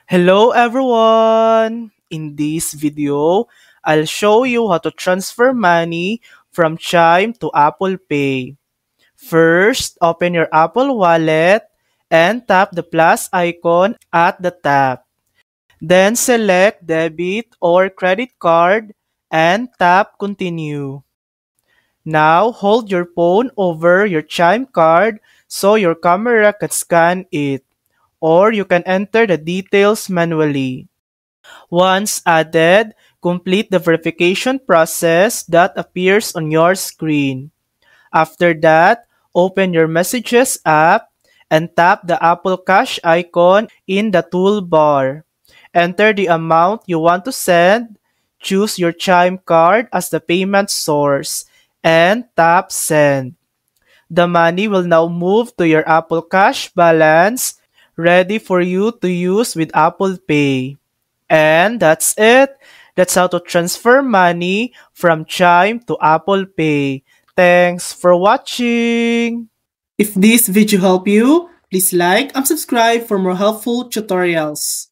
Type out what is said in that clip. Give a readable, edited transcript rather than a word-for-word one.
Hello everyone! In this video, I'll show you how to transfer money from Chime to Apple Pay. First, open your Apple Wallet and tap the plus icon at the top. Then select debit or credit card and tap continue. Now, hold your phone over your Chime card so your camera can scan it, or you can enter the details manually. Once added, complete the verification process that appears on your screen. After that, open your Messages app and tap the Apple Cash icon in the toolbar. Enter the amount you want to send, choose your Chime card as the payment source, and tap Send. The money will now move to your Apple Cash balance, ready for you to use with Apple Pay. And that's it. That's how to transfer money from Chime to Apple Pay. Thanks for watching. If this video helped you, please like and subscribe for more helpful tutorials.